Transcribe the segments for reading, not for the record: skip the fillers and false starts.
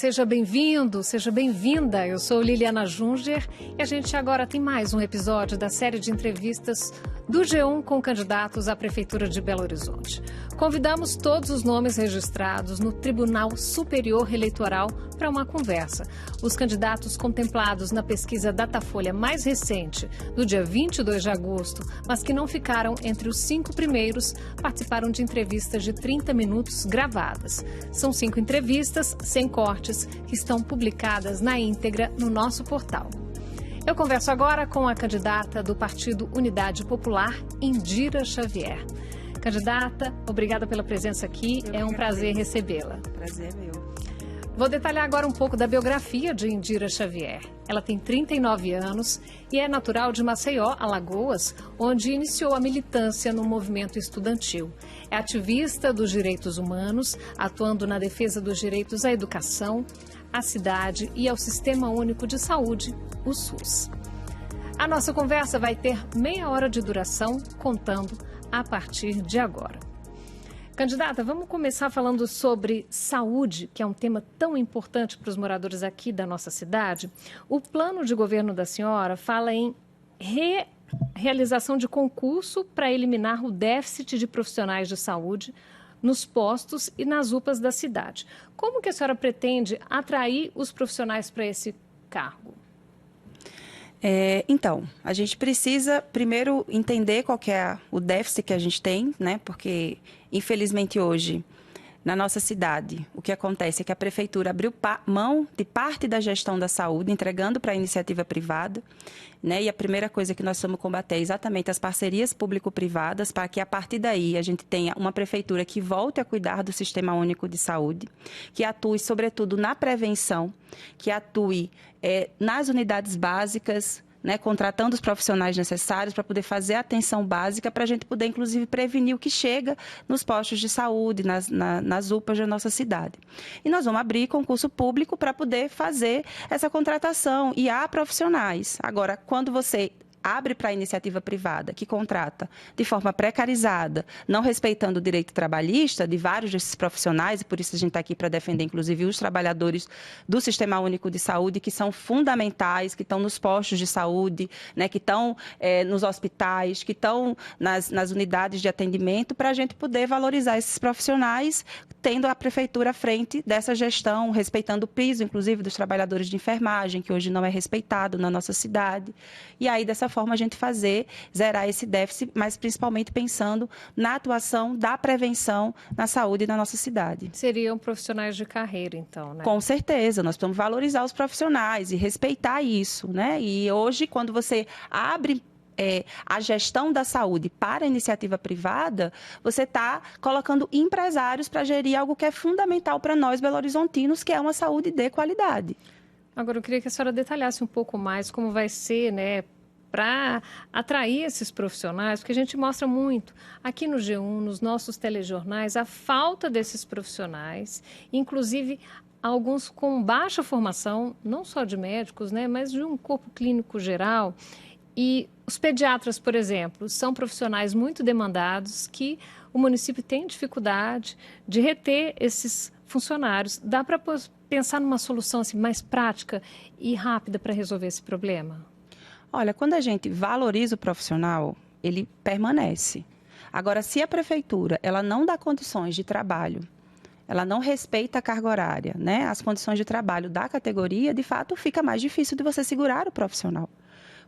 seja bem-vindo, seja bem-vinda. Eu sou Liliana Junger e a gente agora tem mais um episódio da série de entrevistas do G1 com candidatos à Prefeitura de Belo Horizonte. Convidamos todos os nomes registrados no Tribunal Superior Eleitoral para uma conversa. Os candidatos contemplados na pesquisa Datafolha mais recente, do dia 22 de agosto, mas que não ficaram entre os 5 primeiros, participaram de entrevistas de 30 minutos gravadas. São 5 entrevistas, sem cortes, que estão publicadas na íntegra no nosso portal. Eu converso agora com a candidata do Partido Unidade Popular, Indira Xavier. Candidata, obrigada pela presença aqui, é um prazer recebê-la. Prazer é meu. Vou detalhar agora um pouco da biografia de Indira Xavier. Ela tem 39 anos e é natural de Maceió, Alagoas, onde iniciou a militância no movimento estudantil. É ativista dos direitos humanos, atuando na defesa dos direitos à educação, à cidade e ao Sistema Único de Saúde, o SUS. A nossa conversa vai ter meia hora de duração, contando a partir de agora. Candidata, vamos começar falando sobre saúde, que é um tema tão importante para os moradores aqui da nossa cidade. O plano de governo da senhora fala em realização de concurso para eliminar o déficit de profissionais de saúde nos postos e nas UPAs da cidade. Como que a senhora pretende atrair os profissionais para esse cargo? Então, a gente precisa primeiro entender qual que é o déficit que a gente tem, né? Porque, infelizmente, hoje, na nossa cidade, o que acontece é que a prefeitura abriu mão de parte da gestão da saúde, entregando para a iniciativa privada, né? E a primeira coisa que nós vamos combater é exatamente as parcerias público-privadas, para que, a partir daí, a gente tenha uma prefeitura que volte a cuidar do Sistema Único de Saúde, que atue, sobretudo, na prevenção, que atue nas unidades básicas, né, contratando os profissionais necessários para poder fazer a atenção básica, para a gente poder, inclusive, prevenir o que chega nos postos de saúde, nas UPAs da nossa cidade. E nós vamos abrir concurso público para poder fazer essa contratação, e há profissionais. Agora, quando você abre para a iniciativa privada, que contrata de forma precarizada, não respeitando o direito trabalhista de vários desses profissionais, e por isso a gente está aqui para defender, inclusive, os trabalhadores do Sistema Único de Saúde, que são fundamentais, que estão nos postos de saúde, né, que estão nos hospitais, que estão nas unidades de atendimento, para a gente poder valorizar esses profissionais, tendo a prefeitura à frente dessa gestão, respeitando o piso, inclusive, dos trabalhadores de enfermagem, que hoje não é respeitado na nossa cidade. E aí, dessa forma, a gente zerar esse déficit, mas principalmente pensando na atuação da prevenção na saúde da nossa cidade. Seriam profissionais de carreira, então, né? Com certeza, nós precisamos valorizar os profissionais e respeitar isso, né? E hoje, quando você abre a gestão da saúde para a iniciativa privada, você está colocando empresários para gerir algo que é fundamental para nós, belo-horizontinos, que é uma saúde de qualidade. Agora, eu queria que a senhora detalhasse um pouco mais como vai ser, né, para atrair esses profissionais, porque a gente mostra muito aqui no G1, nos nossos telejornais, a falta desses profissionais, inclusive alguns com baixa formação, não só de médicos, né, mas de um corpo clínico geral. E os pediatras, por exemplo, são profissionais muito demandados que o município tem dificuldade de reter esses funcionários. Dá para pensar numa solução assim, mais prática e rápida para resolver esse problema? Olha, quando a gente valoriza o profissional, ele permanece. Agora, se a prefeitura ela não dá condições de trabalho, ela não respeita a carga horária, né, as condições de trabalho da categoria, de fato, fica mais difícil de você segurar o profissional.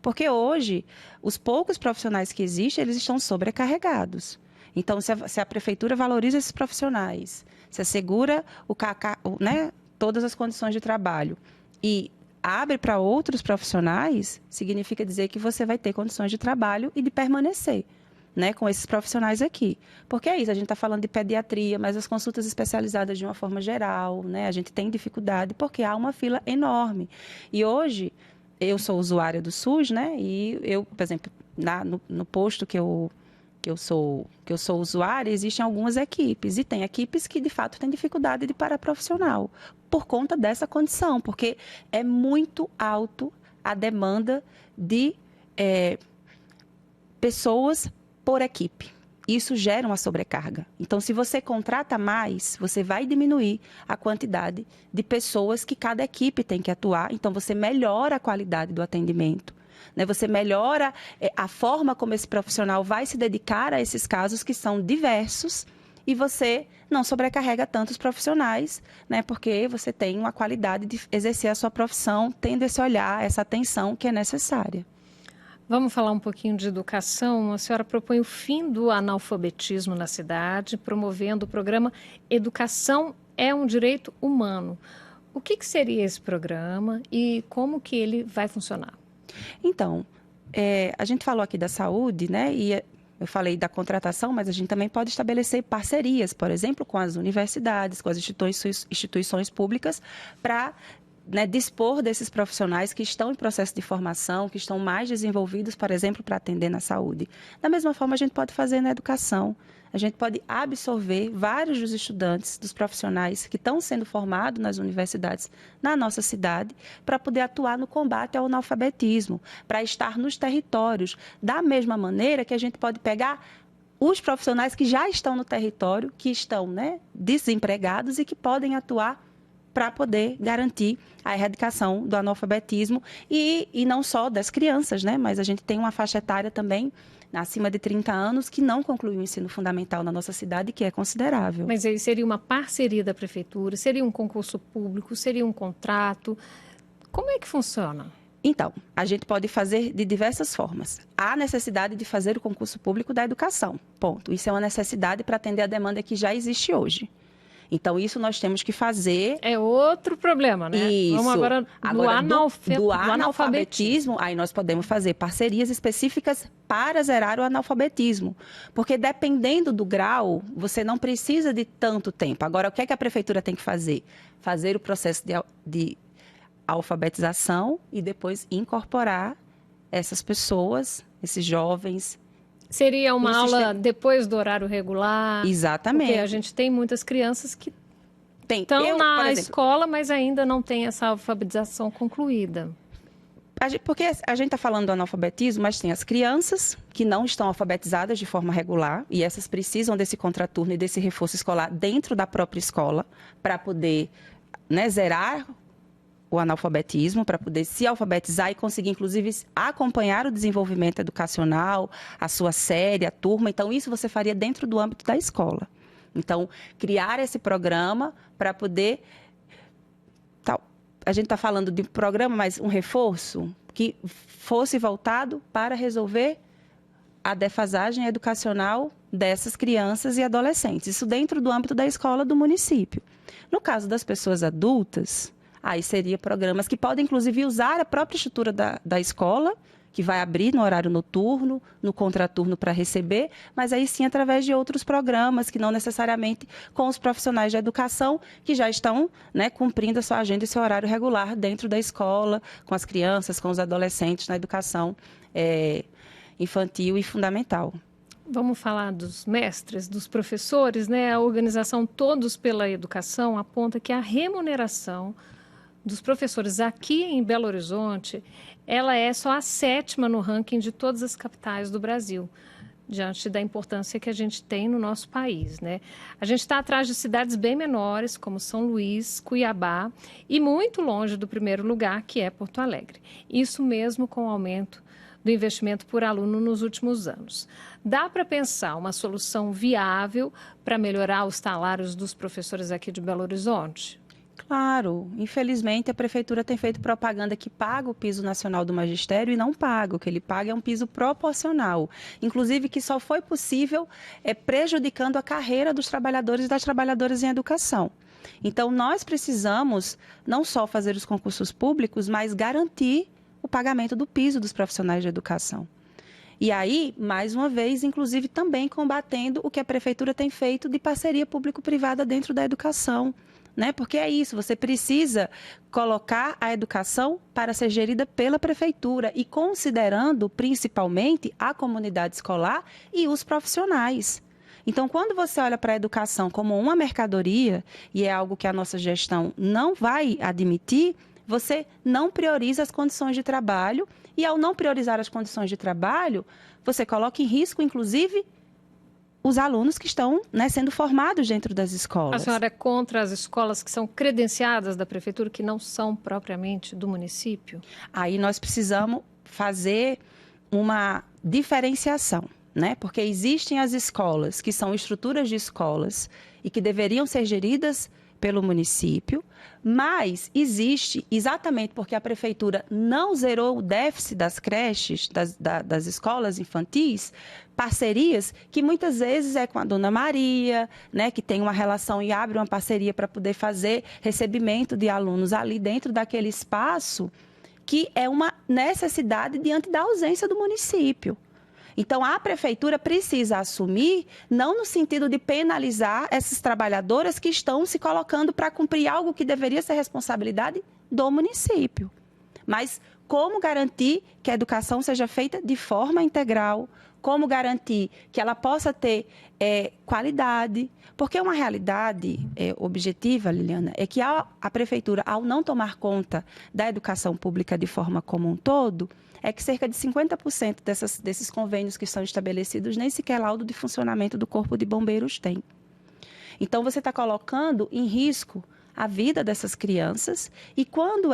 Porque hoje, os poucos profissionais que existem, eles estão sobrecarregados. Então, se a prefeitura valoriza esses profissionais, se assegura né, todas as condições de trabalho e abre para outros profissionais, significa dizer que você vai ter condições de trabalho e de permanecer, né, com esses profissionais aqui. Porque é isso, a gente está falando de pediatria, mas as consultas especializadas de uma forma geral, né, a gente tem dificuldade porque há uma fila enorme. E hoje, eu sou usuária do SUS, né, e eu, por exemplo, no posto que eu sou usuária, existem algumas equipes, e tem equipes que, de fato, têm dificuldade de parar profissional, por conta dessa condição, porque é muito alto a demanda de pessoas por equipe. isso gera uma sobrecarga. Então, se você contrata mais, você vai diminuir a quantidade de pessoas que cada equipe tem que atuar. Então, você melhora a qualidade do atendimento, né? Você melhora a forma como esse profissional vai se dedicar a esses casos que são diversos e você não sobrecarrega tantos profissionais, né? Porque você tem uma qualidade de exercer a sua profissão, tendo esse olhar, essa atenção que é necessária. Vamos falar um pouquinho de educação. A senhora propõe o fim do analfabetismo na cidade, promovendo o programa Educação é um Direito Humano. O que seria esse programa e como que ele vai funcionar? Então, a gente falou aqui da saúde, né? E eu falei da contratação, mas a gente também pode estabelecer parcerias, por exemplo, com as universidades, com as instituições públicas, para dispor desses profissionais que estão em processo de formação, que estão mais desenvolvidos, por exemplo, para atender na saúde. Da mesma forma, a gente pode fazer na educação. A gente pode absorver vários dos estudantes, dos profissionais que estão sendo formados nas universidades na nossa cidade, para poder atuar no combate ao analfabetismo, para estar nos territórios, da mesma maneira que a gente pode pegar os profissionais que já estão no território, que estão, desempregados e que podem atuar para poder garantir a erradicação do analfabetismo e não só das crianças, mas a gente tem uma faixa etária também acima de 30 anos que não concluiu o ensino fundamental na nossa cidade, que é considerável. Mas aí seria uma parceria da prefeitura, seria um concurso público, seria um contrato? Como é que funciona? Então, a gente pode fazer de diversas formas. Há necessidade de fazer o concurso público da educação, ponto. Isso é uma necessidade para atender a demanda que já existe hoje. Então, isso nós temos que fazer... É outro problema, né? Isso. Vamos agora do analfabetismo. Aí nós podemos fazer parcerias específicas para zerar o analfabetismo. Porque dependendo do grau, você não precisa de tanto tempo. Agora, o que é que a prefeitura tem que fazer? Fazer o processo de alfabetização e depois incorporar essas pessoas, esses jovens... Seria uma aula depois do horário regular? Exatamente. Porque a gente tem muitas crianças que estão na escola, mas ainda não tem essa alfabetização concluída. Porque a gente está falando do analfabetismo, mas tem as crianças que não estão alfabetizadas de forma regular e essas precisam desse contraturno e desse reforço escolar dentro da própria escola para poder zerar o analfabetismo, para poder se alfabetizar e conseguir, inclusive, acompanhar o desenvolvimento educacional, a sua série, a turma. Então, isso você faria dentro do âmbito da escola. Então, criar esse programa para poder... A gente está falando de um programa, mas um reforço que fosse voltado para resolver a defasagem educacional dessas crianças e adolescentes. Isso dentro do âmbito da escola do município. No caso das pessoas adultas... Aí seria programas que podem, inclusive, usar a própria estrutura da escola, que vai abrir no horário noturno, no contraturno para receber, mas aí sim através de outros programas, que não necessariamente com os profissionais de educação, que já estão cumprindo a sua agenda e seu horário regular dentro da escola, com as crianças, com os adolescentes, na educação infantil e fundamental. Vamos falar dos mestres, dos professores, A organização Todos pela Educação aponta que a remuneração dos professores aqui em Belo Horizonte, ela é só a 7ª no ranking de todas as capitais do Brasil, diante da importância que a gente tem no nosso país, A gente está atrás de cidades bem menores, como São Luís, Cuiabá, e muito longe do primeiro lugar, que é Porto Alegre. Isso mesmo com o aumento do investimento por aluno nos últimos anos. Dá para pensar uma solução viável para melhorar os salários dos professores aqui de Belo Horizonte? Claro, infelizmente a prefeitura tem feito propaganda que paga o piso nacional do magistério e não paga. O que ele paga é um piso proporcional, inclusive que só foi possível prejudicando a carreira dos trabalhadores e das trabalhadoras em educação. Então, nós precisamos não só fazer os concursos públicos, mas garantir o pagamento do piso dos profissionais de educação. E aí, mais uma vez, inclusive também combatendo o que a prefeitura tem feito de parceria público-privada dentro da educação. Porque é isso, você precisa colocar a educação para ser gerida pela prefeitura e considerando principalmente a comunidade escolar e os profissionais. Então, quando você olha para a educação como uma mercadoria, e é algo que a nossa gestão não vai admitir, você não prioriza as condições de trabalho e, ao não priorizar as condições de trabalho, você coloca em risco, inclusive, os alunos que estão, né, sendo formados dentro das A escolas. senhora é contra as escolas que são credenciadas da prefeitura, que não são propriamente do município? Aí nós precisamos fazer uma diferenciação, né? Porque existem as escolas que são estruturas de escolas e que deveriam ser geridas pelo município, mas existe, exatamente porque a prefeitura não zerou o déficit das creches, das escolas infantis, parcerias que muitas vezes é com a Dona Maria, né, que tem uma relação e abre uma parceria para poder fazer recebimento de alunos ali dentro daquele espaço, que é uma necessidade diante da ausência do município. Então, a prefeitura precisa assumir, não no sentido de penalizar essas trabalhadoras que estão se colocando para cumprir algo que deveria ser responsabilidade do município, mas como garantir que a educação seja feita de forma integral, como garantir que ela possa ter qualidade, porque uma realidade objetiva, Liliana, é que a prefeitura, ao não tomar conta da educação pública de forma como um todo, é que cerca de 50% desses convênios que estão estabelecidos nem sequer laudo de funcionamento do Corpo de Bombeiros tem. Então, você está colocando em risco a vida dessas crianças e quando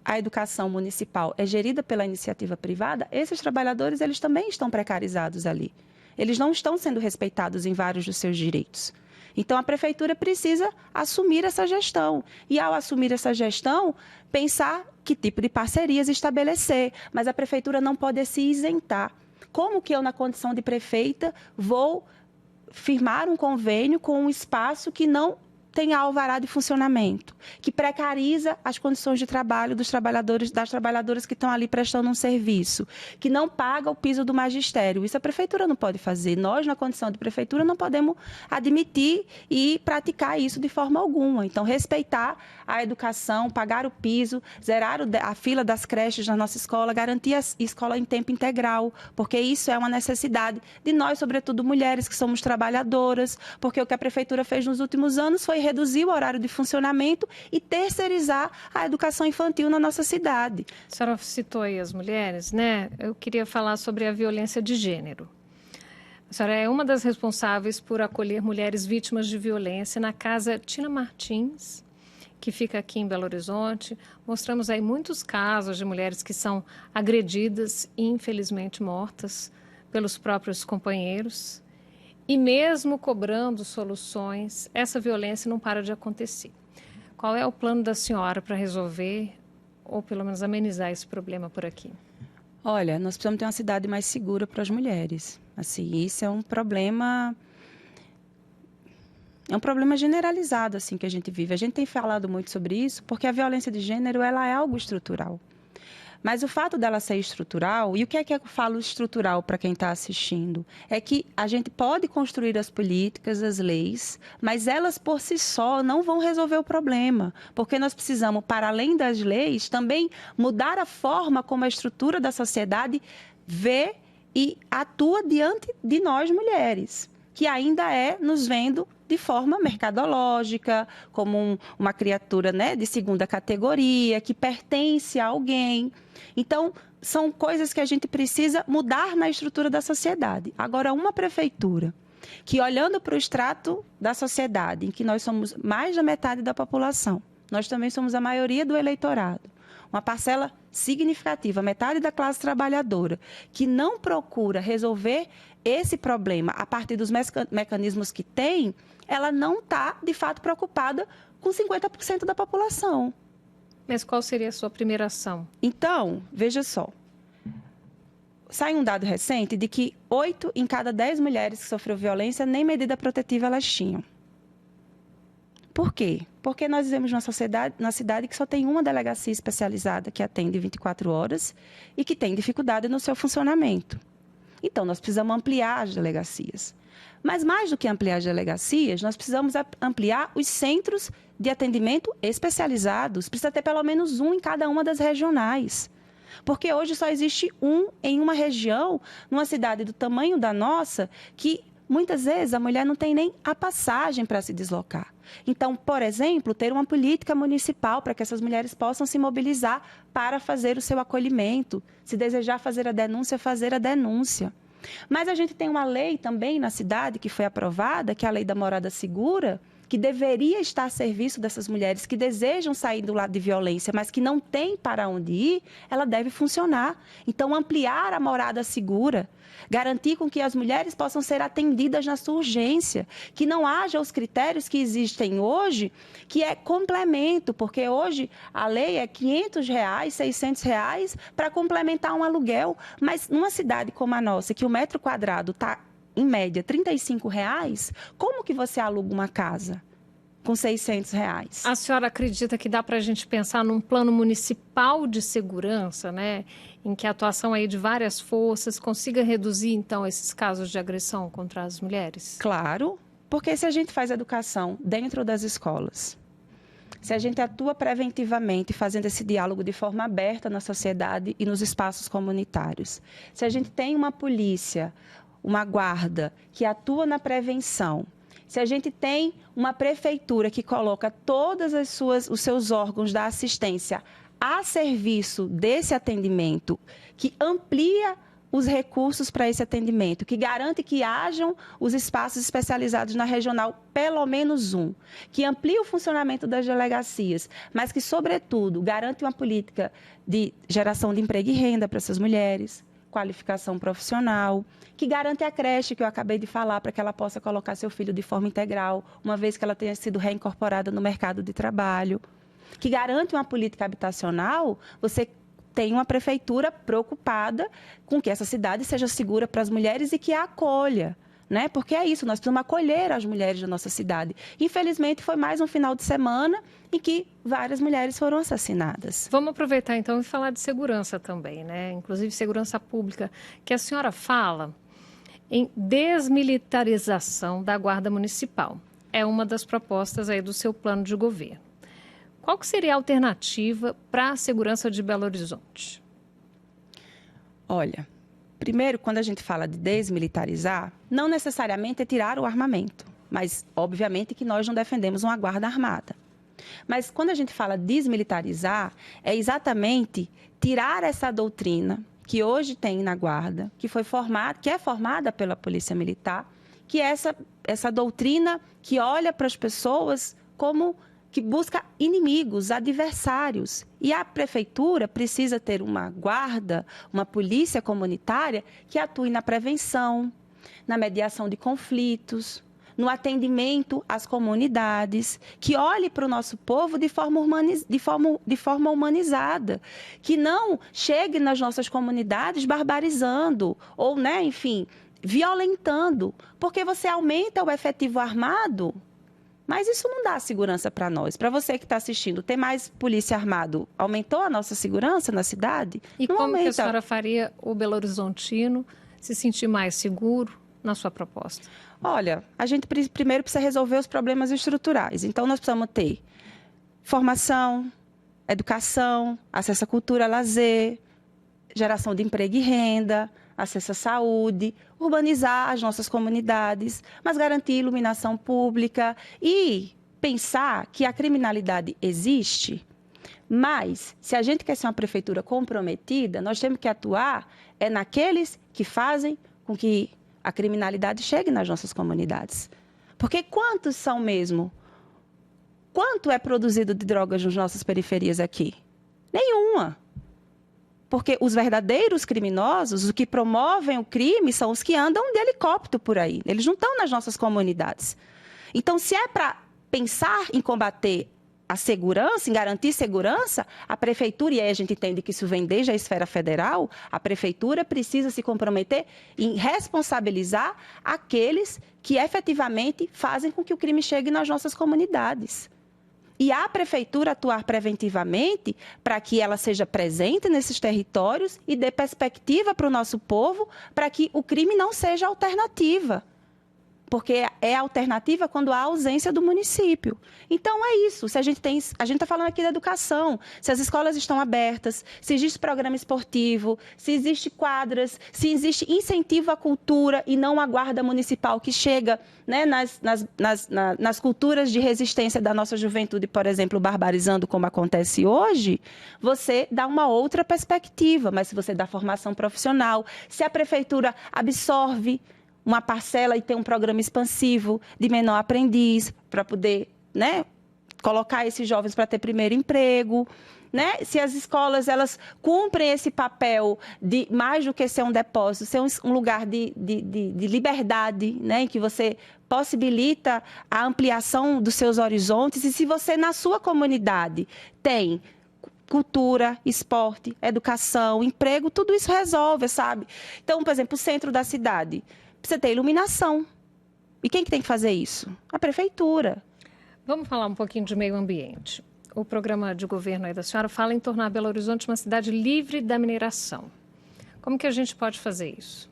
a educação municipal é gerida pela iniciativa privada, esses trabalhadores eles também estão precarizados ali. Eles não estão sendo respeitados em vários dos seus direitos. Então, a prefeitura precisa assumir essa gestão. E, ao assumir essa gestão, pensar que tipo de parcerias estabelecer. Mas a prefeitura não pode se isentar. Como que eu, na condição de prefeita, vou firmar um convênio com um espaço que não tem alvará de funcionamento, que precariza as condições de trabalho dos trabalhadores, das trabalhadoras que estão ali prestando um serviço, que não paga o piso do magistério. Isso a prefeitura não pode fazer. Nós, na condição de prefeitura, não podemos admitir e praticar isso de forma alguma. Então, respeitar a educação, pagar o piso, zerar a fila das creches na nossa escola, garantir a escola em tempo integral, porque isso é uma necessidade de nós, sobretudo mulheres que somos trabalhadoras, porque o que a prefeitura fez nos últimos anos foi reduzir o horário de funcionamento e terceirizar a educação infantil na nossa cidade. A senhora citou aí as mulheres, né? Eu queria falar sobre a violência de gênero. A senhora é uma das responsáveis por acolher mulheres vítimas de violência na Casa Tina Martins, que fica aqui em Belo Horizonte. Mostramos aí muitos casos de mulheres que são agredidas e infelizmente mortas pelos próprios companheiros. E mesmo cobrando soluções, essa violência não para de acontecer. Qual é o plano da senhora para resolver ou pelo menos amenizar esse problema por aqui? Olha, nós precisamos ter uma cidade mais segura para as mulheres. Assim, isso é um problema generalizado assim que a gente vive. A gente tem falado muito sobre isso porque a violência de gênero ela é algo estrutural. Mas o fato dela ser estrutural, e o que é que eu falo estrutural para quem está assistindo? É que a gente pode construir as políticas, as leis, mas elas por si só não vão resolver o problema. Porque nós precisamos, para além das leis, também mudar a forma como a estrutura da sociedade vê e atua diante de nós mulheres, que ainda nos vendo de forma mercadológica, como uma criatura, né, de segunda categoria, que pertence a alguém. Então, são coisas que a gente precisa mudar na estrutura da sociedade. Agora, uma prefeitura que, olhando para o extrato da sociedade, em que nós somos mais da metade da população, nós também somos a maioria do eleitorado, uma parcela significativa, metade da classe trabalhadora, que não procura resolver esse problema a partir dos mecanismos que tem, ela não está, de fato, preocupada com 50% da população. Mas qual seria a sua primeira ação? Então, veja só. Sai um dado recente de que 8 em cada 10 mulheres que sofreu violência, nem medida protetiva elas tinham. Por quê? Porque nós vivemos numa cidade que só tem uma delegacia especializada que atende 24 horas e que tem dificuldade no seu funcionamento. Então, nós precisamos ampliar as delegacias. Mas mais do que ampliar as delegacias, nós precisamos ampliar os centros de atendimento especializados. Precisa ter pelo menos um em cada uma das regionais. Porque hoje só existe um em uma região, numa cidade do tamanho da nossa, que muitas vezes a mulher não tem nem a passagem para se deslocar. Então, por exemplo, ter uma política municipal para que essas mulheres possam se mobilizar para fazer o seu acolhimento. Se desejar fazer a denúncia, fazer a denúncia. Mas a gente tem uma lei também na cidade que foi aprovada, que é a Lei da Morada Segura, que deveria estar a serviço dessas mulheres que desejam sair do lado de violência, mas que não têm para onde ir, ela deve funcionar. Então, ampliar a morada segura, garantir com que as mulheres possam ser atendidas na sua urgência, que não haja os critérios que existem hoje, que é complemento, porque hoje a lei é R$500, R$600 para complementar um aluguel, mas numa cidade como a nossa, que o metro quadrado está em média, R$35, como que você aluga uma casa com R$600? A senhora acredita que dá para a gente pensar num plano municipal de segurança, né? Em que a atuação aí de várias forças consiga reduzir, então, esses casos de agressão contra as mulheres? Claro, porque se a gente faz educação dentro das escolas, se a gente atua preventivamente, fazendo esse diálogo de forma aberta na sociedade e nos espaços comunitários, se a gente tem uma polícia, uma guarda que atua na prevenção, se a gente tem uma prefeitura que coloca todos os seus órgãos da assistência a serviço desse atendimento, que amplia os recursos para esse atendimento, que garante que hajam os espaços especializados na regional, pelo menos um, que amplia o funcionamento das delegacias, mas que, sobretudo, garante uma política de geração de emprego e renda para essas mulheres, qualificação profissional, que garante a creche que eu acabei de falar para que ela possa colocar seu filho de forma integral, uma vez que ela tenha sido reincorporada no mercado de trabalho, que garante uma política habitacional. Você tem uma prefeitura preocupada com que essa cidade seja segura para as mulheres e que a acolha, né? Porque é isso, nós precisamos acolher as mulheres da nossa cidade. Infelizmente, foi mais um final de semana em que várias mulheres foram assassinadas. Vamos aproveitar, então, e falar de segurança também, né? Inclusive segurança pública, que a senhora fala em desmilitarização da Guarda Municipal. É uma das propostas aí do seu plano de governo. Qual que seria a alternativa para a segurança de Belo Horizonte? Olha, primeiro, quando a gente fala de desmilitarizar, não necessariamente é tirar o armamento, mas, obviamente, que nós não defendemos uma guarda armada. Mas, quando a gente fala desmilitarizar, é exatamente tirar essa doutrina que hoje tem na guarda, que é formada pela Polícia Militar, que é essa doutrina que olha para as pessoas como que busca inimigos, adversários. E a prefeitura precisa ter uma guarda, uma polícia comunitária que atue na prevenção, na mediação de conflitos, no atendimento às comunidades, que olhe para o nosso povo de forma humanizada, que não chegue nas nossas comunidades barbarizando ou, enfim, violentando, porque você aumenta o efetivo armado. Mas isso não dá segurança para nós. Para você que está assistindo, ter mais polícia armado aumentou a nossa segurança na cidade? E não como aumenta. Que a senhora faria o Belo Horizontino se sentir mais seguro na sua proposta? Olha, a gente primeiro precisa resolver os problemas estruturais. Então, nós precisamos ter formação, educação, acesso à cultura, lazer, geração de emprego e renda, acesso à saúde, urbanizar as nossas comunidades, mas garantir iluminação pública e pensar que a criminalidade existe, mas se a gente quer ser uma prefeitura comprometida, nós temos que atuar naqueles que fazem com que a criminalidade chegue nas nossas comunidades. Porque quantos são mesmo? Quanto é produzido de drogas nas nossas periferias aqui? Nenhuma. Porque os verdadeiros criminosos, os que promovem o crime, são os que andam de helicóptero por aí. Eles não estão nas nossas comunidades. Então, se é para pensar em combater a segurança, em garantir segurança, a prefeitura, e aí a gente entende que isso vem desde a esfera federal, a prefeitura precisa se comprometer em responsabilizar aqueles que efetivamente fazem com que o crime chegue nas nossas comunidades. E a prefeitura atuar preventivamente para que ela seja presente nesses territórios e dê perspectiva para o nosso povo para que o crime não seja alternativa. porque é alternativa quando há ausência do município. Então, é isso. Se a gente está falando aqui da educação, se as escolas estão abertas, se existe programa esportivo, se existe quadras, se existe incentivo à cultura e não a guarda municipal que chega, né, nas culturas de resistência da nossa juventude, por exemplo, barbarizando como acontece hoje, você dá uma outra perspectiva. Mas se você dá formação profissional, se a prefeitura absorve uma parcela e tem um programa expansivo de menor aprendiz para poder, né, colocar esses jovens para ter primeiro emprego, né? Se as escolas elas cumprem esse papel de mais do que ser um depósito, ser um lugar de liberdade, né, em que você possibilita a ampliação dos seus horizontes, e se você na sua comunidade tem cultura, esporte, educação, emprego, tudo isso resolve, sabe? Então, por exemplo, o centro da cidade precisa ter iluminação. E quem que tem que fazer isso? A prefeitura. Vamos falar um pouquinho de meio ambiente. O programa de governo aí da senhora fala em tornar Belo Horizonte uma cidade livre da mineração. Como que a gente pode fazer isso?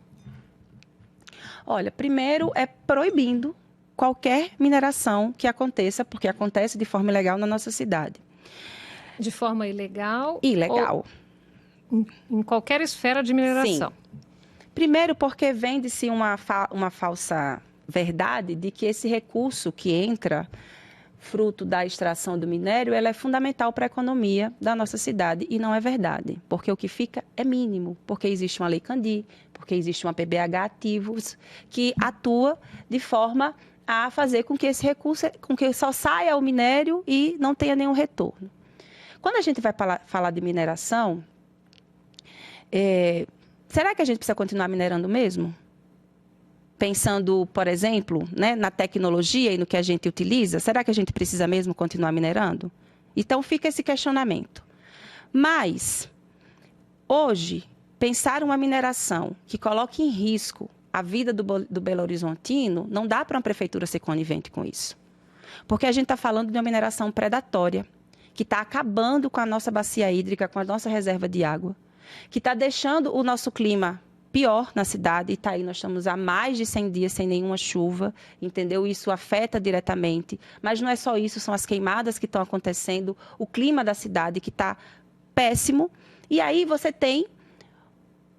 Olha, primeiro é proibindo qualquer mineração que aconteça, porque acontece de forma ilegal na nossa cidade. De forma ilegal? Ilegal. Em qualquer esfera de mineração? Sim. Primeiro, porque vende-se uma falsa verdade de que esse recurso que entra, fruto da extração do minério, ela é fundamental para a economia da nossa cidade. E não é verdade, porque o que fica é mínimo, porque existe uma Lei Candir, porque existe uma PBH ativos, que atua de forma a fazer com que esse recurso, com que só saia o minério e não tenha nenhum retorno. Quando a gente vai falar de mineração, será que a gente precisa continuar minerando mesmo? Pensando, por exemplo, né, na tecnologia e no que a gente utiliza, será que a gente precisa mesmo continuar minerando? Então, fica esse questionamento. Mas, hoje, pensar uma mineração que coloque em risco a vida do Belo Horizontino, não dá para uma prefeitura ser conivente com isso. Porque a gente está falando de uma mineração predatória, que está acabando com a nossa bacia hídrica, com a nossa reserva de água, que está deixando o nosso clima pior na cidade. E tá aí, nós estamos há mais de 100 dias sem nenhuma chuva, entendeu? Isso afeta diretamente. Mas não é só isso, são as queimadas que estão acontecendo, o clima da cidade que está péssimo. E aí você tem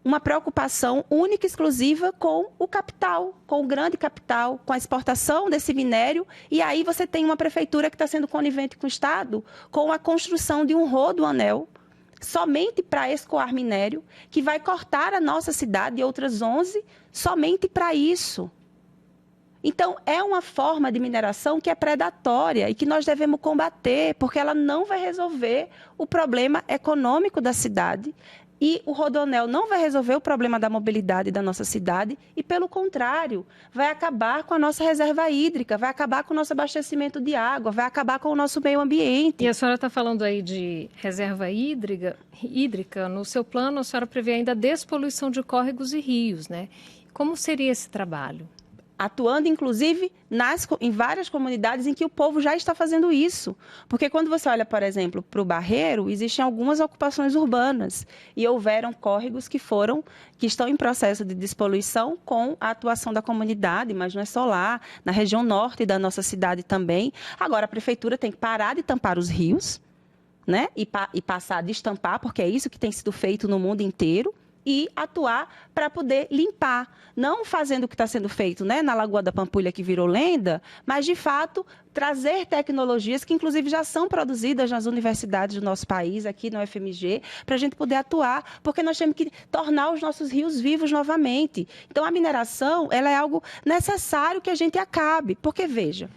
uma preocupação única e exclusiva com o capital, com o grande capital, com a exportação desse minério. E aí você tem uma prefeitura que está sendo conivente com o Estado, com a construção de um rodoanel, somente para escoar minério, que vai cortar a nossa cidade e outras 11 somente para isso. Então, é uma forma de mineração que é predatória e que nós devemos combater, porque ela não vai resolver o problema econômico da cidade. E o rodoanel não vai resolver o problema da mobilidade da nossa cidade e, pelo contrário, vai acabar com a nossa reserva hídrica, vai acabar com o nosso abastecimento de água, vai acabar com o nosso meio ambiente. E a senhora está falando aí de reserva hídrica. No seu plano, a senhora prevê ainda a despoluição de córregos e rios, né? Como seria esse trabalho? Atuando, inclusive, em várias comunidades em que o povo já está fazendo isso. Porque quando você olha, por exemplo, para o Barreiro, existem algumas ocupações urbanas e houveram córregos que estão em processo de despoluição com a atuação da comunidade, mas não é só lá, na região norte da nossa cidade também. Agora, a prefeitura tem que parar de tampar os rios, né? E passar a destampar, porque é isso que tem sido feito no mundo inteiro, e atuar para poder limpar, não fazendo o que está sendo feito, né, na Lagoa da Pampulha, que virou lenda, mas, de fato, trazer tecnologias que, inclusive, já são produzidas nas universidades do nosso país, aqui no UFMG, para a gente poder atuar, porque nós temos que tornar os nossos rios vivos novamente. Então, a mineração ela é algo necessário que a gente acabe, porque, veja,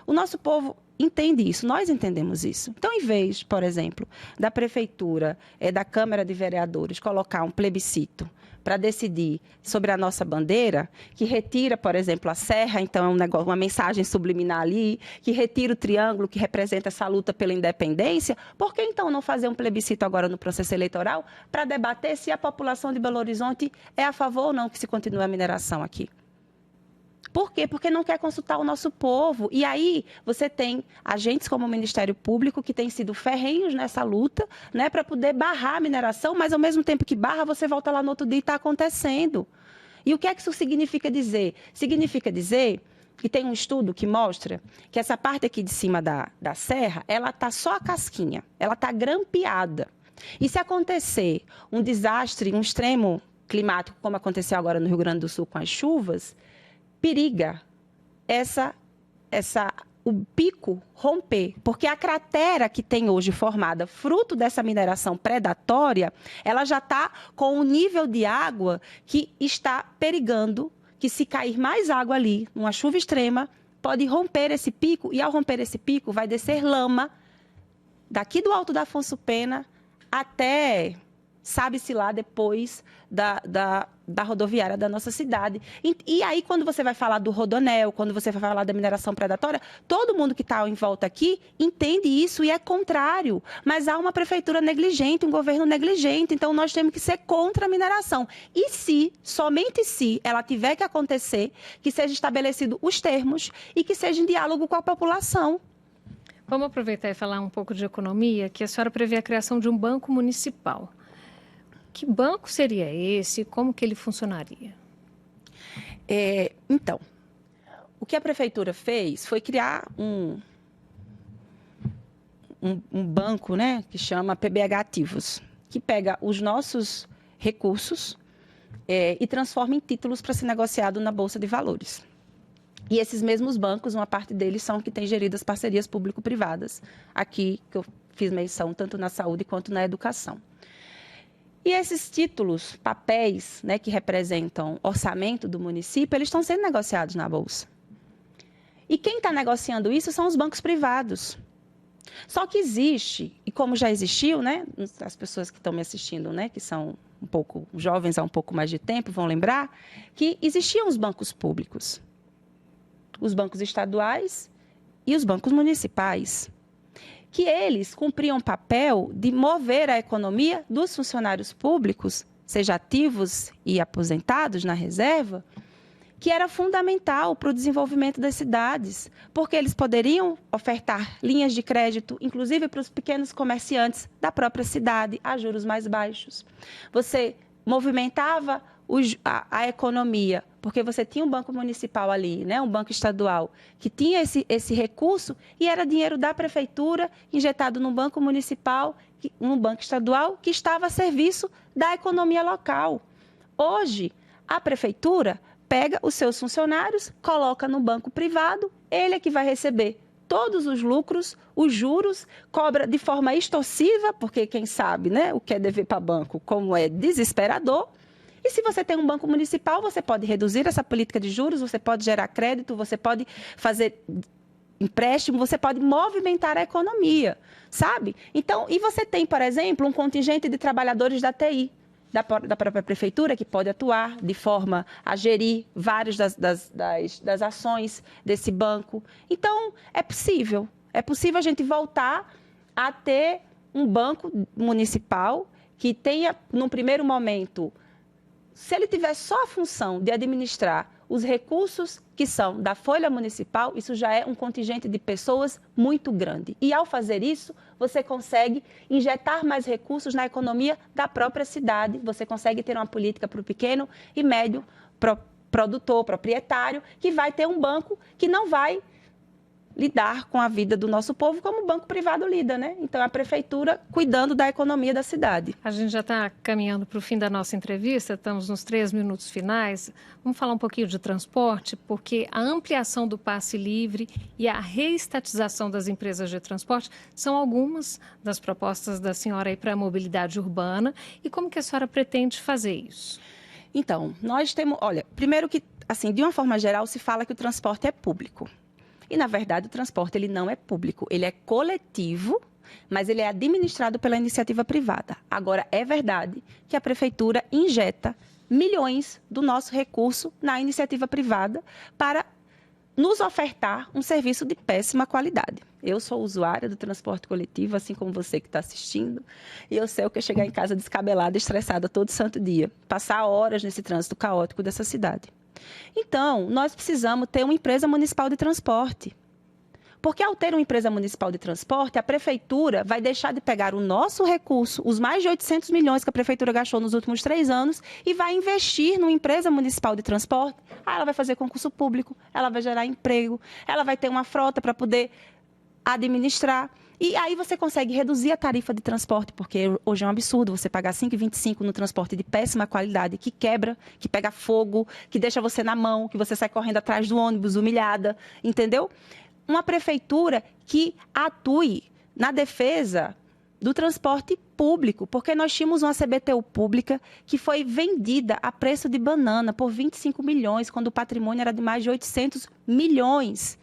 o nosso povo entende isso, nós entendemos isso. Então, em vez, por exemplo, da prefeitura, da Câmara de Vereadores, colocar um plebiscito para decidir sobre a nossa bandeira, que retira, por exemplo, a serra, então é um negócio, uma mensagem subliminar ali, que retira o triângulo que representa essa luta pela independência, por que então não fazer um plebiscito agora no processo eleitoral para debater se a população de Belo Horizonte é a favor ou não que se continue a mineração aqui? Por quê? Porque não quer consultar o nosso povo. E aí você tem agentes como o Ministério Público que têm sido ferrenhos nessa luta, né, para poder barrar a mineração, mas ao mesmo tempo que barra, você volta lá no outro dia e está acontecendo. E o que é que isso significa dizer? Significa dizer E tem um estudo que mostra que essa parte aqui de cima da serra, ela está só a casquinha, ela está grampeada. E se acontecer um desastre, um extremo climático, como aconteceu agora no Rio Grande do Sul com as chuvas, periga o pico romper, porque a cratera que tem hoje formada, fruto dessa mineração predatória, ela já está com um nível de água que está perigando, que se cair mais água ali, numa chuva extrema, pode romper esse pico, e ao romper esse pico vai descer lama daqui do Alto da Afonso Pena até, sabe-se lá, depois da rodoviária da nossa cidade. E aí, quando você vai falar do Rodonel, quando você vai falar da mineração predatória, todo mundo que está em volta aqui entende isso e é contrário. Mas há uma prefeitura negligente, um governo negligente, então nós temos que ser contra a mineração. E se, somente se, ela tiver que acontecer, que seja estabelecido os termos e que seja em diálogo com a população. Vamos aproveitar e falar um pouco de economia, que a senhora prevê a criação de um banco municipal. Que banco seria esse? Como que ele funcionaria? Então, o que a prefeitura fez foi criar um banco, né, que chama PBH Ativos, que pega os nossos recursos e transforma em títulos para ser negociado na Bolsa de Valores. E esses mesmos bancos, uma parte deles são que têm gerido as parcerias público-privadas, aqui que eu fiz menção tanto na saúde quanto na educação. E esses títulos, papéis, né, que representam orçamento do município, eles estão sendo negociados na Bolsa. E quem está negociando isso são os bancos privados. Só que existe, e como já existiu, né, as pessoas que estão me assistindo, né, que são um pouco jovens há um pouco mais de tempo, vão lembrar que existiam os bancos públicos, os bancos estaduais e os bancos municipais, que eles cumpriam o papel de mover a economia dos funcionários públicos, seja ativos e aposentados na reserva, que era fundamental para o desenvolvimento das cidades, porque eles poderiam ofertar linhas de crédito, inclusive para os pequenos comerciantes da própria cidade, a juros mais baixos. Você movimentava a economia, porque você tinha um banco municipal ali, né, um banco estadual, que tinha esse recurso e era dinheiro da prefeitura injetado num banco municipal, num banco estadual, que estava a serviço da economia local. Hoje, a prefeitura pega os seus funcionários, coloca no banco privado, ele é que vai receber todos os lucros, os juros, cobra de forma extorsiva, porque quem sabe, né, o que é dever para banco, como é desesperador. E se você tem um banco municipal, você pode reduzir essa política de juros, você pode gerar crédito, você pode fazer empréstimo, você pode movimentar a economia, sabe? Então, e você tem, por exemplo, um contingente de trabalhadores da TI, da própria prefeitura, que pode atuar de forma a gerir várias das ações desse banco. Então, é possível a gente voltar a ter um banco municipal que tenha, num primeiro momento, se ele tiver só a função de administrar os recursos que são da folha municipal, isso já é um contingente de pessoas muito grande. E, ao fazer isso, você consegue injetar mais recursos na economia da própria cidade, você consegue ter uma política para o pequeno e médio produtor, proprietário, que vai ter um banco que não vai lidar com a vida do nosso povo como o banco privado lida, né? Então, a prefeitura cuidando da economia da cidade. A gente já está caminhando para o fim da nossa entrevista, estamos nos 3 minutos finais. Vamos falar um pouquinho de transporte, porque a ampliação do passe livre e a reestatização das empresas de transporte são algumas das propostas da senhora aí para a mobilidade urbana. E como que a senhora pretende fazer isso? Então, nós temos... Olha, primeiro que, assim, de uma forma geral, se fala que o transporte é público. E, na verdade, o transporte ele não é público, ele é coletivo, mas ele é administrado pela iniciativa privada. Agora, é verdade que a prefeitura injeta milhões do nosso recurso na iniciativa privada para nos ofertar um serviço de péssima qualidade. Eu sou usuária do transporte coletivo, assim como você que está assistindo, e eu sei o que é chegar em casa descabelada, estressada todo santo dia, passar horas nesse trânsito caótico dessa cidade. Então, nós precisamos ter uma empresa municipal de transporte, Porque ao ter uma empresa municipal de transporte, a prefeitura vai deixar de pegar o nosso recurso, os mais de 800 milhões que a prefeitura gastou nos últimos 3 anos, e vai investir numa empresa municipal de transporte. Ela vai fazer concurso público, ela vai gerar emprego, ela vai ter uma frota para poder administrar. E aí você consegue reduzir a tarifa de transporte, porque hoje é um absurdo você pagar R$ 5,25 no transporte de péssima qualidade, que quebra, que pega fogo, que deixa você na mão, que você sai correndo atrás do ônibus, humilhada, entendeu? Uma prefeitura que atue na defesa do transporte público, porque nós tínhamos uma CBTU pública que foi vendida a preço de banana por 25 milhões, quando o patrimônio era de mais de 800 milhões.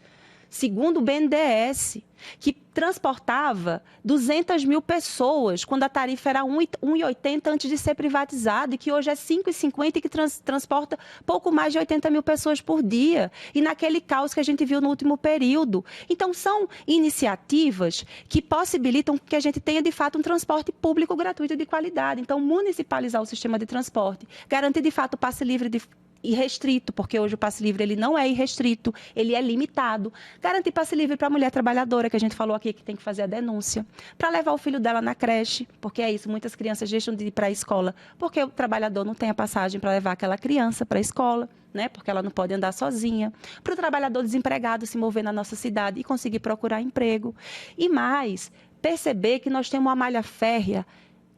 Segundo o BNDES, que transportava 200 mil pessoas, quando a tarifa era R$ 1,80 antes de ser privatizado, e que hoje é R$ 5,50 e que transporta pouco mais de 80 mil pessoas por dia, e naquele caos que a gente viu no último período. Então, são iniciativas que possibilitam que a gente tenha, de fato, um transporte público gratuito de qualidade. Então, municipalizar o sistema de transporte, garantir, de fato, o passe livre irrestrito, porque hoje o passe livre ele não é irrestrito, ele é limitado. Garantir passe livre para a mulher trabalhadora, que a gente falou aqui que tem que fazer a denúncia, para levar o filho dela na creche, porque é isso, muitas crianças deixam de ir para a escola, porque o trabalhador não tem a passagem para levar aquela criança para a escola, né? Porque ela não pode andar sozinha. Para o trabalhador desempregado se mover na nossa cidade e conseguir procurar emprego. E mais, perceber que nós temos uma malha férrea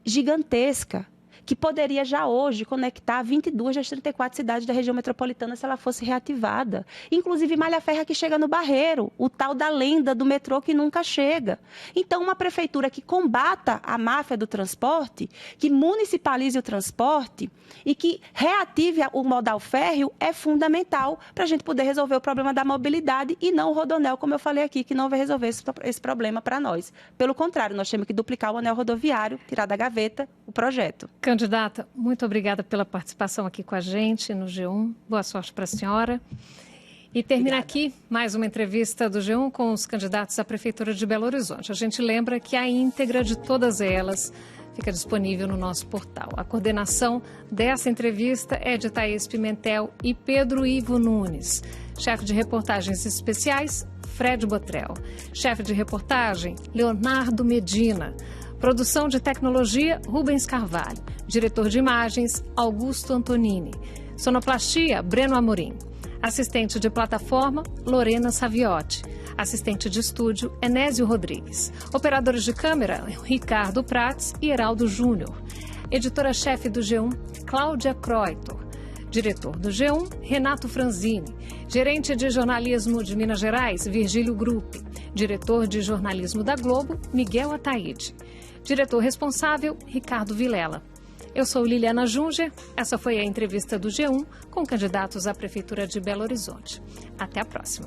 gigantesca, que poderia já hoje conectar 22 das 34 cidades da região metropolitana se ela fosse reativada. Inclusive malha férrea que chega no Barreiro, o tal da lenda do metrô que nunca chega. Então, uma prefeitura que combata a máfia do transporte, que municipalize o transporte e que reative o modal férreo é fundamental para a gente poder resolver o problema da mobilidade e não o Rodonel, como eu falei aqui, que não vai resolver esse problema para nós. Pelo contrário, nós temos que duplicar o anel rodoviário, tirar da gaveta o projeto. Candidata, muito obrigada pela participação aqui com a gente no G1. Boa sorte para a senhora. E termina aqui mais uma entrevista do G1 com os candidatos à Prefeitura de Belo Horizonte. A gente lembra que a íntegra de todas elas fica disponível no nosso portal. A coordenação dessa entrevista é de Thaís Pimentel e Pedro Ivo Nunes. Chefe de reportagens especiais, Fred Botrel. Chefe de reportagem, Leonardo Medina. Produção de tecnologia, Rubens Carvalho. Diretor de imagens, Augusto Antonini. Sonoplastia, Breno Amorim. Assistente de plataforma, Lorena Saviotti. Assistente de estúdio, Enésio Rodrigues. Operadores de câmera, Ricardo Prats e Heraldo Júnior. Editora-chefe do G1, Cláudia Croitor. Diretor do G1, Renato Franzini. Gerente de jornalismo de Minas Gerais, Virgílio Gruppi. Diretor de jornalismo da Globo, Miguel Ataíde. Diretor responsável, Ricardo Vilela. Eu sou Liliana Junger. Essa foi a entrevista do G1 com candidatos à Prefeitura de Belo Horizonte. Até a próxima.